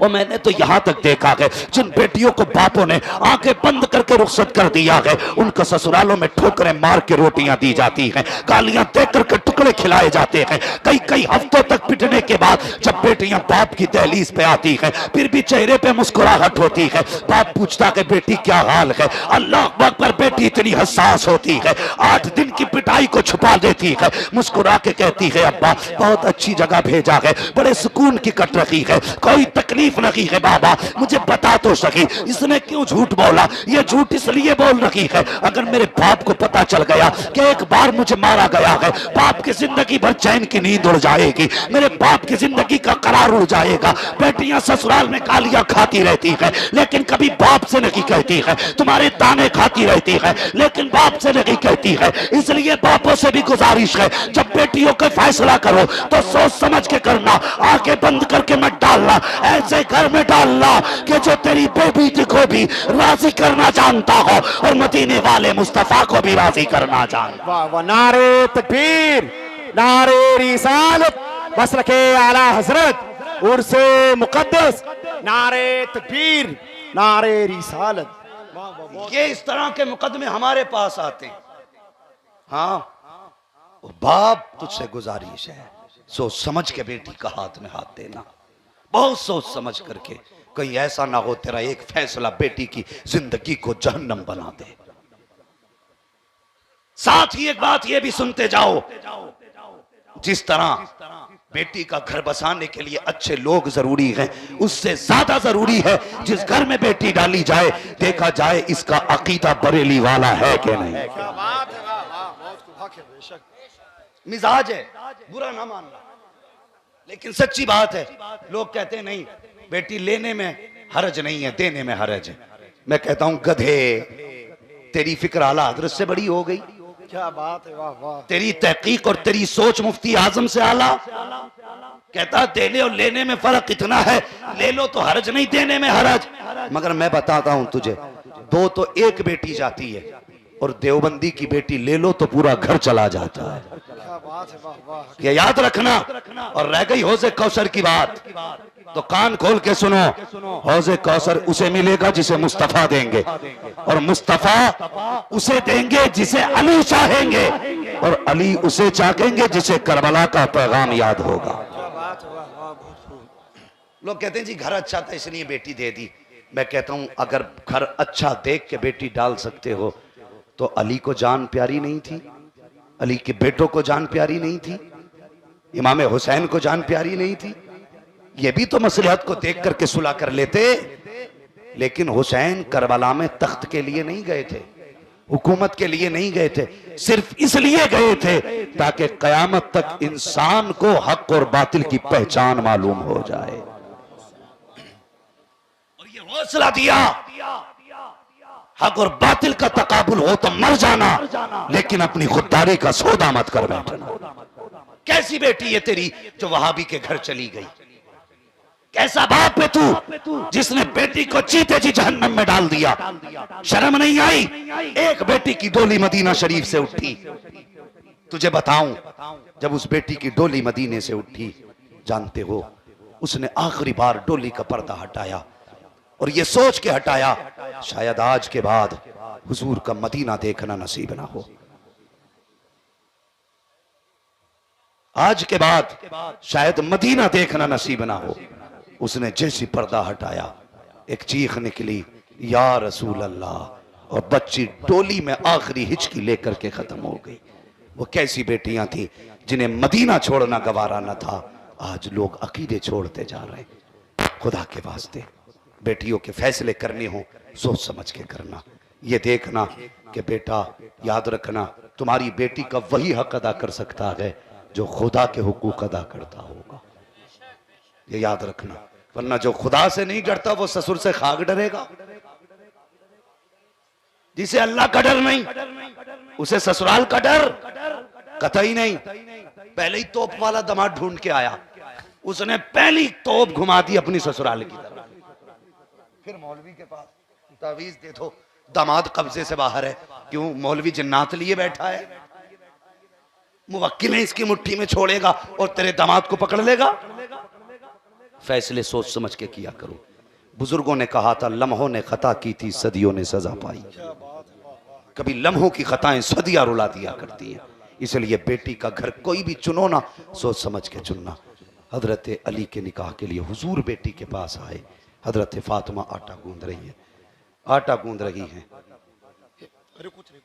और मैंने तो यहाँ तक देखा है जिन बेटियों को बापों ने आंखें बंद करके रुखसत कर दिया है, उनको ससुरालों में ठोकरें मार के रोटियां दी जाती हैं, गालियां देकर के टुकड़े खिलाए जाते हैं। कई कई हफ्तों तक पिटने के बाद जब बेटियां बाप की दहलीज पे आती हैं, फिर भी चेहरे पे मुस्कुराहट होती है। बाप पूछता है बेटी क्या हाल है? अल्लाह अकबर, बेटी इतनी हसास होती है, 8 दिन की पिटाई को छुपा देती है, मुस्कुरा के कहती है अब्बा बहुत अच्छी जगह भेजा है, बड़े सुकून की कट रखी है, कोई तकलीफ नहीं है। बाबा मुझे बता तो सही इसने क्यों झूठ बोला? ये झूठ इसलिए बोल रही है अगर मेरे बाप को पता चल गया कि एक बार मुझे मारा गया है, बाप की जिंदगी भर चैन की नींद उड़ जाएगी, मेरे बाप की जिंदगी का करार उड़ जाएगा। बेटियां ससुराल में गालियां खाती रहती है लेकिन कभी बाप से नहीं कहती है, तुम्हारे ताने खाती रहती है लेकिन बाप से नहीं कहती है। इसलिए बापों से भी गुजारिश है जब बेटियों का फैसला करो तो सोच समझ के करना, आंखें बंद करके मत डालना, ऐसे घर में डालना कि जो तेरी बेटी को भी राजी करना जानता हो और मदीने वाले मुस्तफा को भी राजी करना जानता। वाह वाह, नारे तकबीर, नारे रिसालत, मसलके आला हजरत, उर्से मुकद्दस, नारे तकबीर, नारे रिसालत। ये इस तरह के मुकदमे हमारे पास आते हैं। हाँ बाप तुझसे गुजारिश है, सोच समझ के बेटी का हाथ में हाथ देना, बहुत सोच समझ करके, कहीं ऐसा ना हो तेरा एक फैसला बेटी की जिंदगी को जहन्नम बना दे। साथ ही एक बात ये भी सुनते जाओ, जिस तरह बेटी का घर बसाने के लिए अच्छे लोग जरूरी हैं, उससे ज्यादा जरूरी है जिस घर में बेटी डाली जाए देखा जाए इसका अकीदा बरेली वाला है कि नहीं। मिजाज है, बुरा ना मानना, लेकिन सच्ची बात है। लोग कहते हैं नहीं बेटी लेने में हरज नहीं है, देने में हरज है। मैं कहता हूं गधे, तेरी फिक्र आला हजरत से बड़ी हो गई। क्या बात है, वाह वाह। तेरी तहकीक और तेरी सोच मुफ्ती आजम से आला। कहता देने और लेने में फर्क इतना है, ले लो तो हरज नहीं, देने में हरज। मगर मैं बताता हूं तुझे, 2 तो एक बेटी जाती है और देवबंदी की बेटी ले लो तो पूरा घर चला जाता है। क्या बात है, वाह वाह। ये याद रखना। और रह गई हौजे कौसर की बात, तो कान खोल के सुनो, हौजे कौसर उसे मिलेगा जिसे मुस्तफा देंगे, और मुस्तफा उसे देंगे जिसे अली चाहेंगे, और अली उसे चाहेंगे जिसे करबला का पैगाम याद होगा। लोग कहते हैं जी घर अच्छा था इसलिए बेटी दे दी। मैं कहता हूं अगर घर अच्छा देख के बेटी डाल सकते हो तो अली को जान प्यारी नहीं थी? अली के बेटों को जान प्यारी नहीं थी? इमाम हुसैन को जान प्यारी नहीं थी? ये भी तो मसलहत को देख करके सुलह कर लेते। लेकिन हुसैन करबला में तख्त के लिए नहीं गए थे, हुकूमत के लिए नहीं गए थे, सिर्फ इसलिए गए थे ताकि कयामत तक इंसान को हक और बातिल की पहचान मालूम हो जाए। और ये हौसला दिया, हक और बातिल का तकाबुल हो तो मर जाना, लेकिन अपनी खुददारी का सौदा मत कर बैठना। कैसी बेटी है तेरी जो वहाबी के घर चली गई? कैसा बाप है तू जिसने बेटी को चीते जी जहन्नम में डाल दिया? शर्म नहीं आई? एक बेटी की डोली मदीना शरीफ से उठी। तुझे बताऊं, जब उस बेटी की डोली मदीने से उठी, जानते हो उसने आखिरी बार डोली का पर्दा हटाया और ये सोच के हटाया शायद आज के बाद हुजूर का मदीना देखना नसीब ना हो। आज के बाद शायद मदीना देखना नसीब ना हो। उसने जैसी पर्दा हटाया एक चीख निकली, या रसूल अल्लाह, और बच्ची डोली में आखिरी हिचकी लेकर के खत्म हो गई। वो कैसी बेटियां थी जिन्हें मदीना छोड़ना गवारा न था, आज लोग अकीदे छोड़ते जा रहे हैं। खुदा के वास्ते बेटियों के फैसले करने हो सोच समझ के करना। ये देखना कि बेटा याद रखना तुम्हारी बेटी का वही हक अदा कर सकता है जो खुदा के हुकूक अदा करता होगा। ये याद रखना, वरना जो खुदा से नहीं डरता वो ससुर से खाक डरेगा। जिसे अल्लाह का डर नहीं उसे ससुराल का डर कतई नहीं। पहले ही तोप वाला दामाद ढूंढ के आया, उसने पहली तोप घुमा दी अपनी ससुराल की तरफ। फिर मौलवी के पास तावीज दे दो, दामाद कब्जे से बाहर है। क्यों? मौलवी जन्नात लिए बैठा है, मुवक्किल है, इसकी मुट्ठी में छोड़ेगा और तेरे दामाद को पकड़ लेगा। फैसले सोच समझ के किया करो। बुजुर्गों ने कहा था, लम्हों ने खता की थी, सदियों ने सजा पाई। कभी लम्हों की खताएं सदियां रुला दिया करती हैं। इसलिए बेटी का घर कोई भी चुनो ना, सोच समझ के चुनना। हजरत अली के निकाह के लिए हुजूर बेटी के पास आए। हजरत फातिमा आटा गूंद रही है, आटा गूंद रही हैं। अरे कुछ नहीं,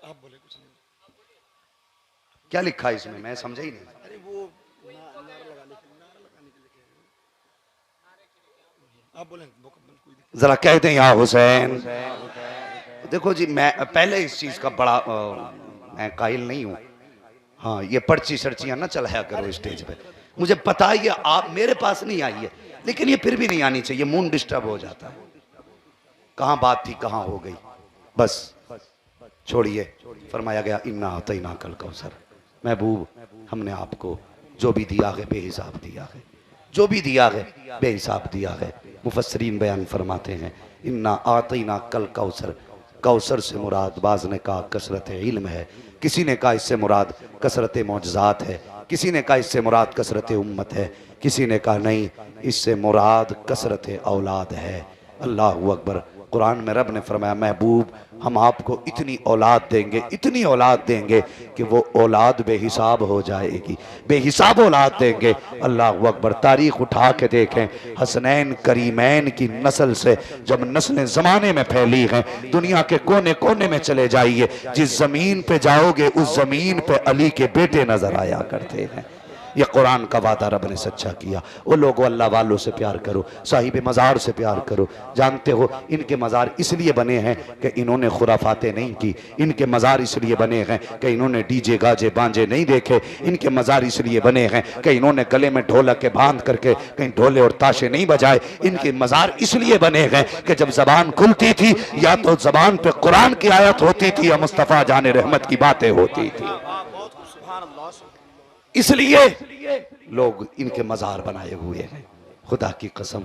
आप बोले कुछ नहीं। क्या लिखा है इसमें, मैं समझा ही नहीं। अरे वो नारा लगाने के लिए आप बोले, जरा कहते हैं या हुसैन। देखो जी, मैं पहले इस चीज का बड़ा मैं कायल नहीं हूं। हाँ, ये पर्ची सर्चियां ना चलाया करो स्टेज पे। मुझे पता है ये आप मेरे पास नहीं आई है, लेकिन ये फिर भी नहीं आनी चाहिए। मूड डिस्टर्ब हो जाता है। कहां बात थी, कहां हो गई, बस छोड़िए। फरमाया गया, इन्ना अतैना कल कौसर। महबूब, हमने आपको जो भी दिया है बेहिसाब दिया है, जो भी दिया है बेहिसाब दिया है। मुफस्सरीन बयान फरमाते हैं, इन्ना आतैना कल कौसर। कौसर से मुराद, बाज़ ने कहा कसरत इल्म है, किसी ने कहा इससे मुराद कसरत मौजज़ात है, किसी ने कहा इससे मुराद कसरत उम्मत है, किसी ने कहा नहीं, इससे मुराद कसरत औलाद है। अल्लाहु अकबर। कुरान में रब ने फरमाया, महबूब हम आपको इतनी औलाद देंगे, इतनी औलाद देंगे कि वो औलाद बेहिसाब हो जाएगी, बेहिसाब औलाद देंगे। अल्लाहु अकबर। तारीख उठा के देखें, हसनैन करीमैन की नस्ल से जब नस्लें ज़माने में फैली हैं, दुनिया के कोने कोने में चले जाइए, जिस ज़मीन पे जाओगे उस ज़मीन पे अली के बेटे नज़र आया करते हैं। ये कुरान का वादा रब ने सच्चा किया। वो लोगों, अल्लाह वालों से प्यार करो, साहिब मज़ार से प्यार करो। जानते हो इनके मज़ार इसलिए बने हैं कि इन्होंने खुराफातें नहीं की। इनके मज़ार इसलिए बने हैं कि इन्होंने डीजे गाजे बांजे नहीं देखे। इनके मज़ार इसलिए बने हैं कि इन्होंने गले में ढोलक के बांध करके कहीं ढोले और ताशे नहीं बजाए। इनके मज़ार इसलिए बने हैं कि जब जबान खुलती थी या तो जबान पे कुरान की आयत होती थी या मुस्तफ़ा जान रहमत की बातें होती थी। इसलिए लोग इनके मज़ार बनाए हुए हैं। खुदा की कसम,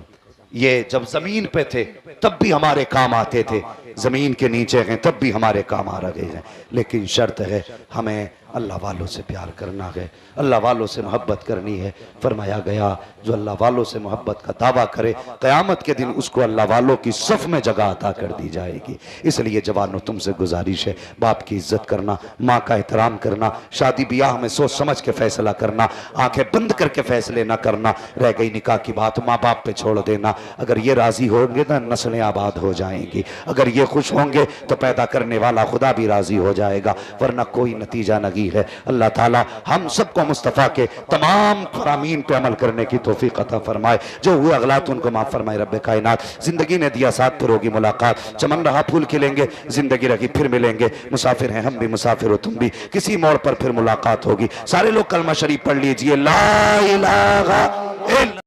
ये जब जमीन पे थे तब भी हमारे काम आते थे, जमीन के नीचे हैं तब भी हमारे काम आ रहे हैं। लेकिन शर्त है, हमें अल्लाह वालों से प्यार करना है, अल्लाह वालों से मोहब्बत करनी है। फरमाया गया, जो अल्लाह वालों से मोहब्बत का दावा करे, क़यामत के दिन उसको अल्लाह वालों की सफ़ में जगह अता कर दी जाएगी। इसलिए जवानों, तुमसे गुजारिश है, बाप की इज्जत करना, माँ का एहतराम करना, शादी ब्याह में सोच समझ के फैसला करना, आंखें बंद करके फैसले ना करना। रह गई निकाह की बात, माँ बाप पे छोड़ देना। अगर ये राजी होंगे ना, नस्लें आबाद हो जाएंगी। अगर ये खुश होंगे तो पैदा करने वाला खुदा भी राजी हो जाएगा, वरना कोई नतीजा नहीं है। अल्लाह ताला हम सबको मुस्तफ़ा के तमाम फरामीन पे अमल करने की तौफीक अता फरमाए। जो हुए अगलात उनको माफ फरमाए रब्बे कायनात। जिंदगी ने दिया साथ, फिर होगी मुलाकात। चमन रहा फूल खिलेंगे, जिंदगी रही फिर मिलेंगे। मुसाफिर हैं हम भी, मुसाफिर हो तुम भी, किसी मोड़ पर फिर मुलाकात होगी। सारे लोग कलमा शरीफ पढ़ लीजिए, ला इलाहा इल्लल्लाह।